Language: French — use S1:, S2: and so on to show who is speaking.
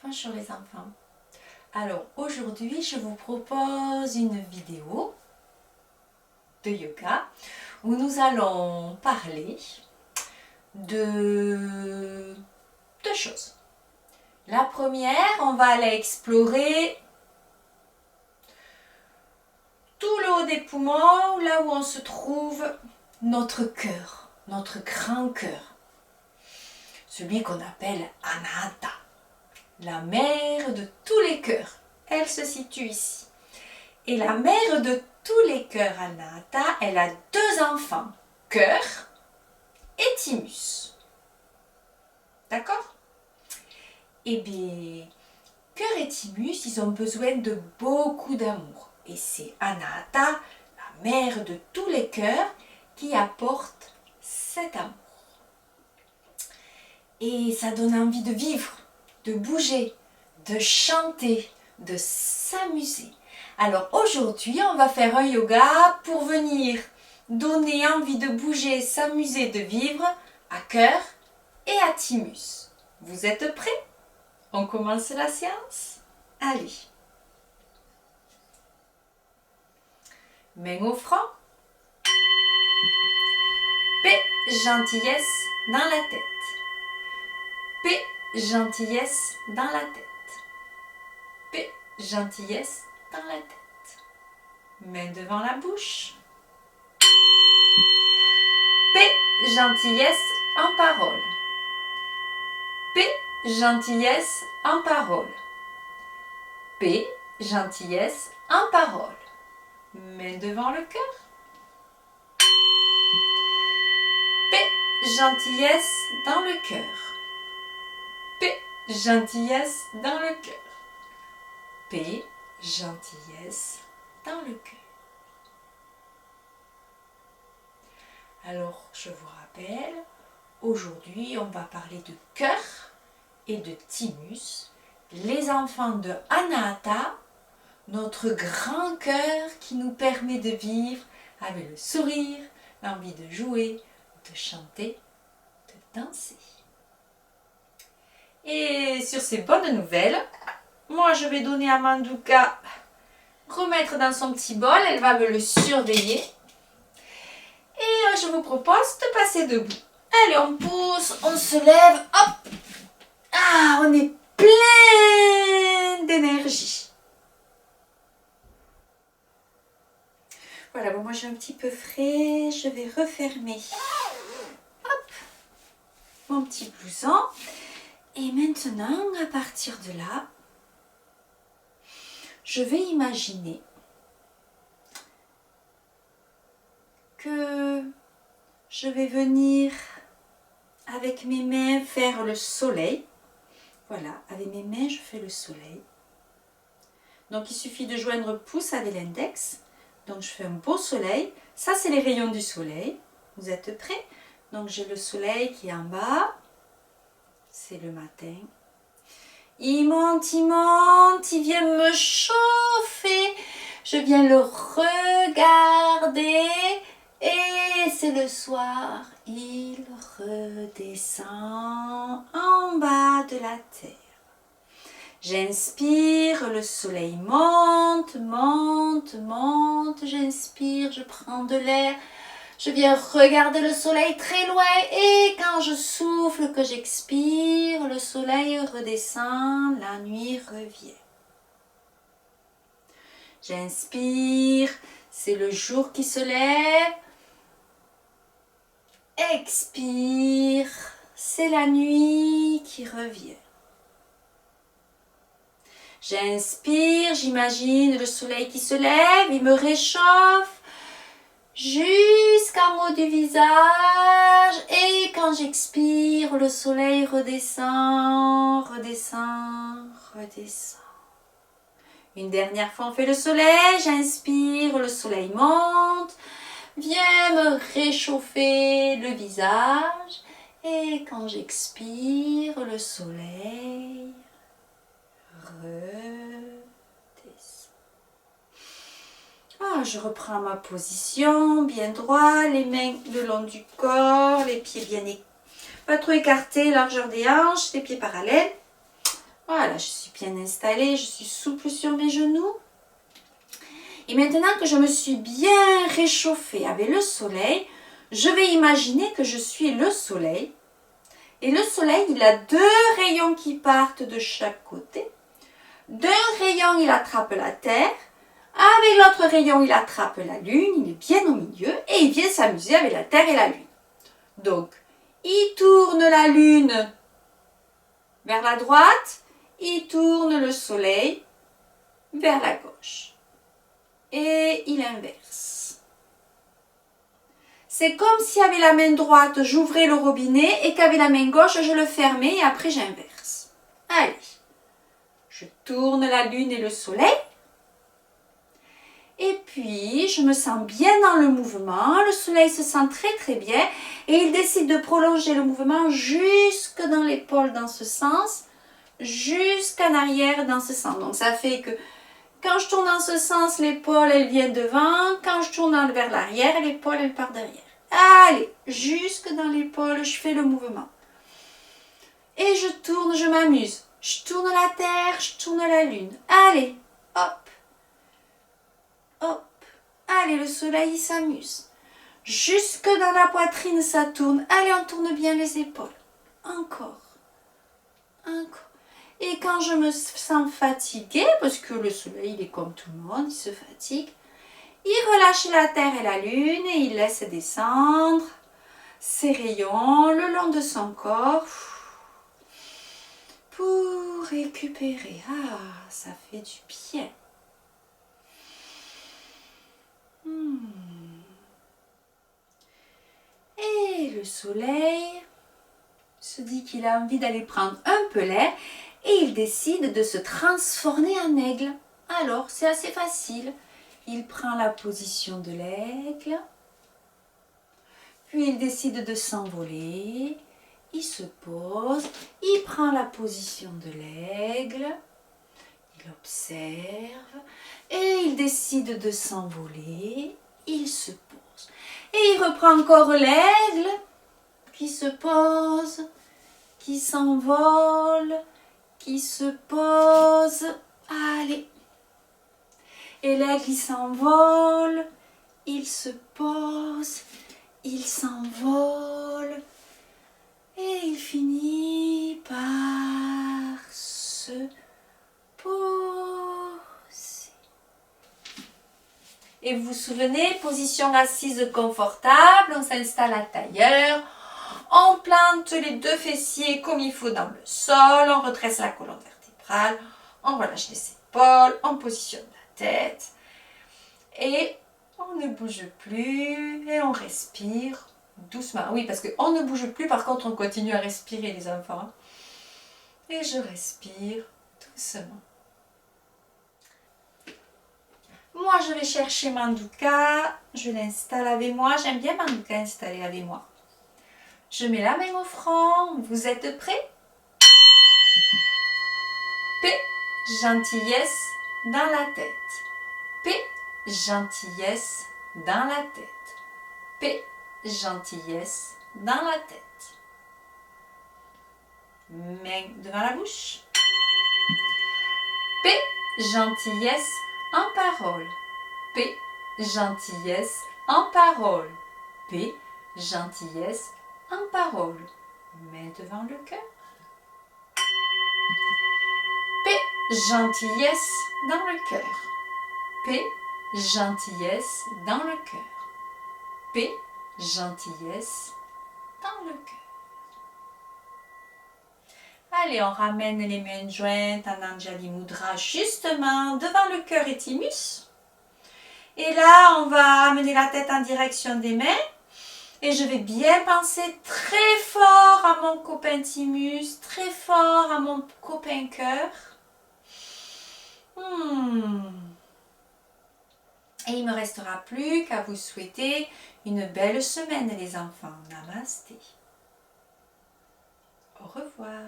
S1: Bonjour les enfants. Alors aujourd'hui je vous propose une vidéo de yoga où nous allons parler de deux choses. La première, on va aller explorer tout le haut des poumons, là où on se trouve notre cœur, notre grand cœur, celui qu'on appelle Anahata. La mère de tous les cœurs, elle se situe ici. Et la mère de tous les cœurs, Anahata, elle a deux enfants, Cœur et Thymus. D'accord? Eh bien, Cœur et Thymus, ils ont besoin de beaucoup d'amour. Et c'est Anahata, la mère de tous les cœurs, qui apporte cet amour. Et ça donne envie de vivre, de bouger, de chanter, de s'amuser. Alors aujourd'hui, on va faire un yoga pour venir donner envie de bouger, s'amuser, de vivre à Cœur et à Thymus. Vous êtes prêts? On commence la séance? Allez. Main au front. Paix, gentillesse dans la tête. Paix, gentillesse dans la tête. Paix, gentillesse dans la tête. Main devant la bouche. Paix, gentillesse en parole. Paix, gentillesse en parole. Paix, gentillesse en parole. Main devant le cœur. Paix, gentillesse dans le cœur. Paix, gentillesse dans le cœur. Paix, gentillesse dans le cœur. Alors, je vous rappelle, aujourd'hui, on va parler de Cœur et de Thymus, les enfants de Anahata, notre grand cœur qui nous permet de vivre avec le sourire, l'envie de jouer, de chanter, de danser. Et sur ces bonnes nouvelles, moi je vais donner à Mandouka remettre dans son petit bol, elle va me le surveiller. Et je vous propose de passer debout. Allez, on pousse, on se lève, hop. Ah, on est plein d'énergie. Voilà, bon, moi j'ai un petit peu frais, je vais refermer. Hop, mon petit blouson. Et maintenant, à partir de là, je vais imaginer que je vais venir avec mes mains faire le soleil. Voilà, avec mes mains, je fais le soleil. Donc, il suffit de joindre pouce avec l'index. Donc, je fais un beau soleil. Ça, c'est les rayons du soleil. Vous êtes prêts? Donc, j'ai le soleil qui est en bas. C'est le matin. Il monte, il vient me chauffer. Je viens le regarder. Et c'est le soir, il redescend en bas de la terre. J'inspire, le soleil monte, monte, monte. J'inspire, je prends de l'air. Je viens regarder le soleil très loin et quand je souffle, que j'expire, le soleil redescend, la nuit revient. J'inspire, c'est le jour qui se lève. Expire, c'est la nuit qui revient. J'inspire, j'imagine le soleil qui se lève, il me réchauffe jusqu'en haut du visage. Et quand j'expire, le soleil redescend, redescend, redescend. Une dernière fois, on fait le soleil. J'inspire, le soleil monte. Viens me réchauffer le visage. Et quand j'expire, le soleil redescend. Ah, je reprends ma position, bien droit, les mains le long du corps, les pieds bien pas trop écartés, largeur des hanches, les pieds parallèles. Voilà, je bien installée, je suis souple sur mes genoux. Et maintenant que je me suis bien réchauffée avec le soleil, je vais imaginer que je suis le soleil. Et le soleil, il a 2 rayons qui partent de chaque côté. D'un rayon, il attrape la terre. Avec l'autre rayon, il attrape la lune. Il est bien au milieu et il vient s'amuser avec la terre et la lune. Donc, il tourne la lune vers la droite. Il tourne le soleil vers la gauche. Et il inverse. C'est comme si avec la main droite, j'ouvrais le robinet et qu'avec la main gauche, je le fermais et après j'inverse. Allez, je tourne la lune et le soleil. Et puis, je me sens bien dans le mouvement. Le soleil se sent très très bien et il décide de prolonger le mouvement jusque dans l'épaule dans ce sens, jusqu'en arrière dans ce sens. Donc, ça fait que quand je tourne dans ce sens, l'épaule, elle vient devant. Quand je tourne vers l'arrière, l'épaule, elle part derrière. Allez, jusque dans l'épaule, je fais le mouvement. Et je tourne, je m'amuse. Je tourne la terre, je tourne la lune. Allez, hop, hop. Allez, le soleil, il s'amuse. Jusque dans la poitrine, ça tourne. Allez, on tourne bien les épaules. Encore, encore. Et quand je me sens fatiguée, parce que le soleil, il est comme tout le monde, il se fatigue, il relâche la terre et la lune et il laisse descendre ses rayons le long de son corps pour récupérer. Ah, ça fait du bien. Et le soleil se dit qu'il a envie d'aller prendre un peu l'air et il décide de se transformer en aigle. Alors, c'est assez facile. Il prend la position de l'aigle, puis il décide de s'envoler. Il se pose, il prend la position de l'aigle, il observe et il décide de s'envoler. Il se pose et il reprend encore l'aigle qui se pose, qui s'envole, qui se pose. Allez. Et l'aigle, il s'envole, il se pose, il s'envole et il finit par se poser. Et vous vous souvenez, position assise confortable, on s'installe à tailleur, on plante les 2 fessiers comme il faut dans le sol, on redresse la colonne vertébrale, on relâche les épaules, on positionne la tête et on ne bouge plus et on respire doucement. Oui, parce qu'on ne bouge plus, par contre on continue à respirer les enfants. Et je respire doucement. Moi, je vais chercher Mandouka, je l'installe avec moi. J'aime bien Mandouka installé avec moi. Je mets la main au front. Vous êtes prêts? P, gentillesse dans la tête. P, gentillesse dans la tête. P, gentillesse dans la tête. Main devant la bouche. P, gentillesse en parole. P, gentillesse en parole. P, gentillesse en parole. Main devant le cœur. P, gentillesse dans le cœur. P, gentillesse dans le cœur. P, gentillesse dans le cœur. Allez, on ramène les mains jointes en Anjali Mudra justement devant le cœur et thymus. Et là, on va amener la tête en direction des mains. Et je vais bien penser très fort à mon copain thymus, très fort à mon copain cœur. Et il ne me restera plus qu'à vous souhaiter une belle semaine les enfants. Namasté. Au revoir.